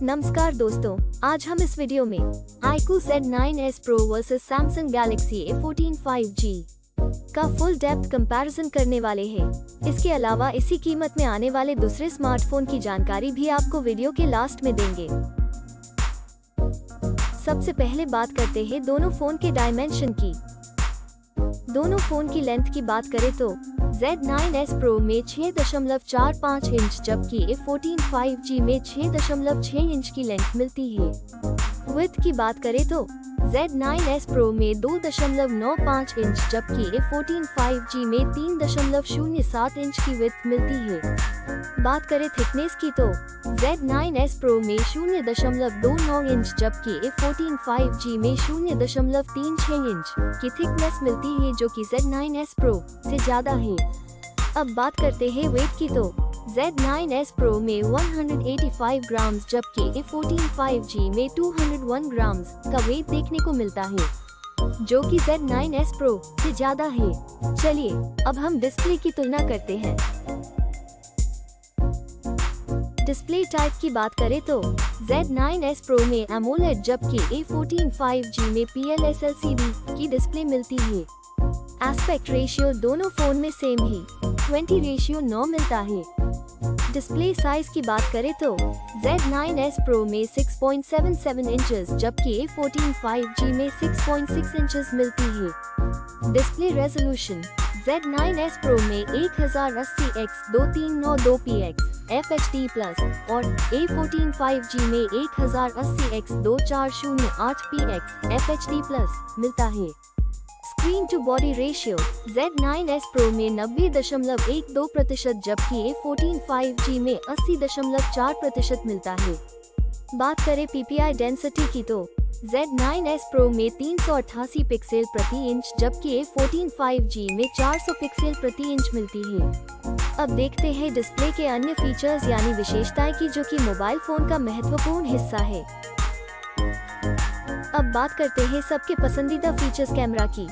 नमस्कार दोस्तों, आज हम इस वीडियो में iQOO Z9s Pro versus Samsung Galaxy A14 5G का फुल डेप्थ कंपैरिजन करने वाले हैं। इसके अलावा इसी कीमत में आने वाले दूसरे स्मार्टफोन की जानकारी भी आपको वीडियो के लास्ट में देंगे। सबसे पहले बात करते हैं दोनों फोन के डायमेंशन की। दोनों फोन की लेंथ की बात करें तो Z9s Pro में 6.45 इंच जबकि A14 5G में 6.6 इंच की लेंथ मिलती है। विड्थ की बात करें तो Z9s Pro में 2.95 इंच जबकि A14 5G में 3.07 इंच की विड्थ मिलती है। बात करें थिकनेस की तो Z9s Pro में 0.29 इंच जबकि A14 5G में 0.36 इंच की थिकनेस मिलती है, जो कि Z9s Pro से ज्यादा है। अब बात करते हैं वेट की तो Z9s Pro में 185 ग्राम जबकि A14 5G में 201 ग्राम का वेट देखने को मिलता है, जो कि Z9s Pro से ज्यादा है। चलिए अब हम डिस्प्ले की तुलना करते हैं। डिस्प्ले टाइप की बात करें तो Z9s Pro में AMOLED जबकि A14 5G में PLS LCD की डिस्प्ले मिलती है। एस्पेक्ट रेशियो दोनों फोन में सेम ही 20:9 मिलता है। डिस्प्ले साइज की बात करें तो Z9s Pro में 6.77 इंचेस जबकि A14 5G में 6.6 इंचेस मिलती है। डिस्प्ले रेजोल्यूशन Z9s Pro में 1080x2392px FHD+ और A14 5G में 1080x2408px FHD+ मिलता है। Screen to body ratio Z9s Pro में 90.12% जबकि A14 5G में 80.4% मिलता है। बात करें PPI डेंसिटी की तो Z9s Pro में 388 पिक्सल प्रति इंच जबकि A14 5G में 400 पिक्सल प्रति इंच मिलती है। अब देखते हैं डिस्प्ले के अन्य फीचर्स यानी विशेषताएं की, जो कि मोबाइल फोन का महत्वपूर्ण हिस्सा है। अब बात करते हैं सबके पसंदीदा फीचर्स कैमरा की।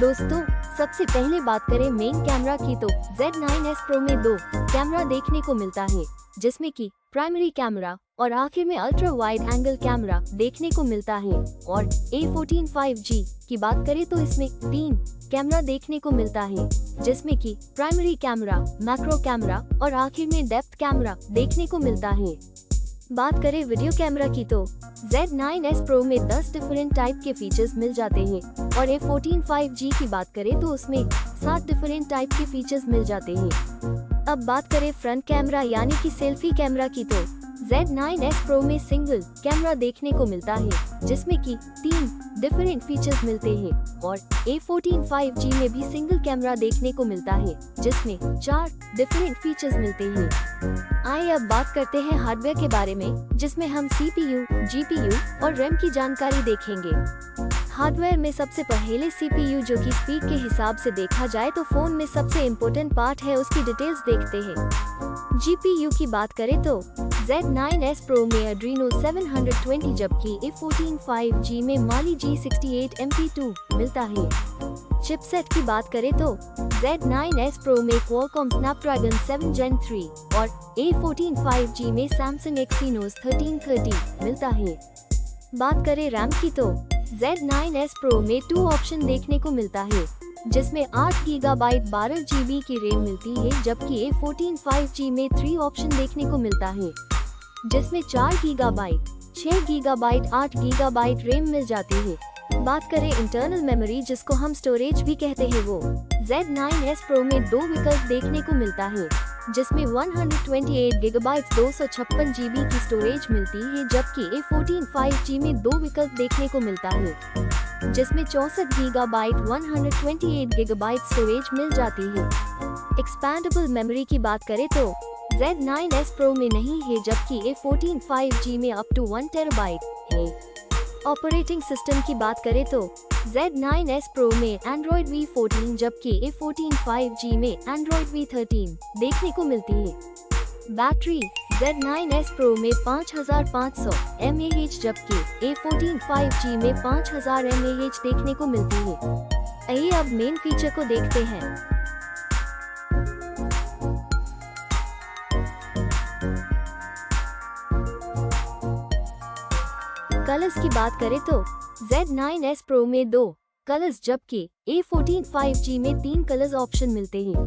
दोस्तों, सबसे पहले बात करें मेन कैमरा की तो Z9s Pro में 2 कैमरा देखने को मिलता है, जिसमें कि प्राइमरी कैमरा और आखिर में अल्ट्रा वाइड एंगल कैमरा देखने को मिलता है। और A14 5G की बात करें तो इसमें 3 कैमरा देखने को मिलता है, जिसमें कि प्राइमरी कैमरा, मैक्रो कैमरा और आखिर में डेप्थ कैमरा देखने को मिलता है। बात करें वीडियो कैमरा की तो Z9s Pro में 10 डिफरेंट टाइप के फीचर्स मिल जाते हैं और A14 5G की बात करें तो उसमें 7 डिफरेंट टाइप के फीचर्स मिल जाते हैं। अब बात करें फ्रंट कैमरा यानी कि सेल्फी कैमरा की तो Z9s Pro में सिंगल कैमरा देखने को मिलता है, जिसमें कि 3 डिफरेंट फीचर्स मिलते हैं और A14 5G में भी सिंगल कैमरा देखने को मिलता है, जिसमें 4 डिफरेंट फीचर्स मिलते हैं। आइए अब बात करते हैं हार्डवेयर के बारे में, जिसमें हम CPU, GPU और RAM की जानकारी देखेंगे। हार्डवेयर में सबसे पहले CPU, जो कि स्पीड के हिसाब से देखा जाए तो फोन में सबसे इम्पोर्टेंट पार्ट है, उसकी डिटेल्स देखते हैं। GPU की बात करें तो Z9s Pro में Adreno 720 जबकि A14 5G में Mali G68 MP2 मिलता है। चिपसेट की बात करें तो Z9s Pro में Qualcomm Snapdragon 7 Gen 3 और A14 5G में Samsung Exynos 1330 मिलता है। बात करें रैम की तो Z9s Pro में 2 ऑप्शन देखने को मिलता है, जिसमें 8 GB 12 GB की रैम मिलती है, जबकि A14 5G में 3 ऑप्शन देखने को मिलता है, जिसमें 4 GB, 6 GB, 8 GB रैम मिल जाती है। बात करें इंटरनल मेमोरी, जिसको हम स्टोरेज भी कहते हैं, वो Z9s Pro में 2 विकल्प देखने को मिलता है, जिसमें 128 GB 256 GB की स्टोरेज मिलती है, जबकि A14 5G में 2 विकल्प देखने को मिलता है, जिसमें 64 GB 128 GB स्टोरेज मिल जाती है। एक्सपैंडेबल मेमोरी की बात करें तो Z9s Pro में नहीं है, जबकि A14 5G में अप टू 1 TB है। ऑपरेटिंग सिस्टम की बात करें तो Z9s Pro में Android V14 जबकि A14 5G में Android V13 देखने को मिलती है। बैटरी Z9s Pro में 5500 mAh जबकि A14 5G में 5000 mAh देखने को मिलती है। आइए अब मेन फीचर को देखते हैं। कलर्स की बात करें तो Z9s Pro में 2 कलर्स जबकि A14 5G में 3 कलर्स ऑप्शन मिलते हैं।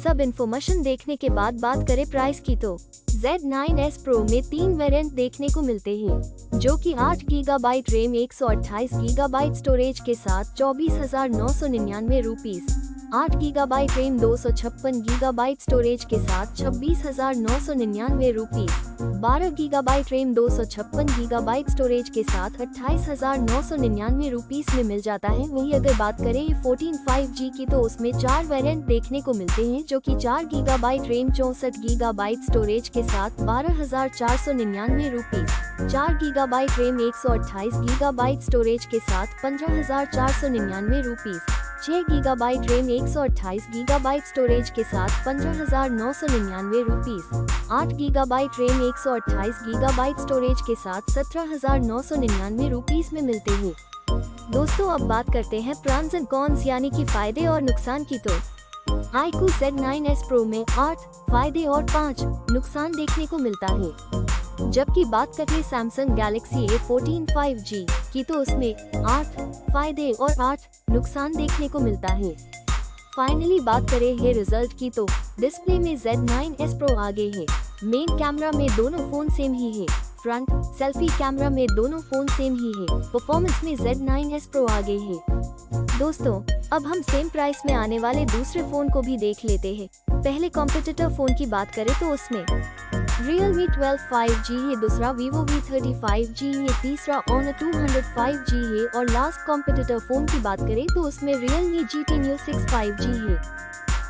सब इन्फॉर्मेशन देखने के बाद बात करें प्राइस की तो Z9s Pro में 3 वेरिएंट देखने को मिलते हैं जो कि 8 GB रैम 128 GB स्टोरेज के साथ 24,999 rupees, 8 GB RAM 256 GB storage के साथ 26,999 rupees, 12 GB RAM 256 GB storage के साथ 28,999 रुपीस में मिल जाता है। वहीं अगर बात करें A14 5G की तो उसमें 4 वेरिएंट देखने को मिलते हैं जो कि 4 GB रैम 64 GB स्टोरेज के साथ 12,499 rupees, 4 GB RAM 128 GB storage के साथ 15,499 rupees, 6 GB RAM 128 GB storage के साथ 15,999 rupees, 8 GB RAM 128 GB storage के साथ 17,999 रुपीस में मिलते हैं। दोस्तों अब बात करते हैं प्रॉन्स एंड कॉन्स यानी कि फायदे और नुकसान की तो iQOO Z9s Pro में 8 फायदे और 5 नुकसान देखने को मिलता है। जबकि बात करें Samsung Galaxy A14 5G की तो उसमें 8 फायदे और 8 नुकसान देखने को मिलता है। फाइनली बात करें ये रिजल्ट की तो डिस्प्ले में Z9s Pro आगे है, मेन कैमरा में दोनों फोन सेम ही है, फ्रंट सेल्फी कैमरा में दोनों फोन सेम ही है, परफॉर्मेंस में Z9s Pro आगे है। दोस्तों अब हम सेम प्राइस में आने वाले दूसरे फोन को भी देख लेते हैं। पहले कॉम्पिटिटर फोन की बात करें तो उसमें Realme 12 5G है, दूसरा Vivo V30 5G है, तीसरा Honor 200 5G है और लास्ट कॉम्पिटिटर फोन की बात करें तो उसमें Realme GT Neo 6 5G है।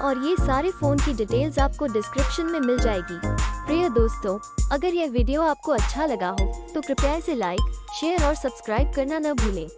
और ये सारे फोन की डिटेल्स आपको डिस्क्रिप्शन में मिल जाएगी। प्रिय दोस्तों अगर यह वीडियो आपको अच्छा लगा हो तो कृपया इसे लाइक, शेयर और सब्सक्राइब करना न भूलें।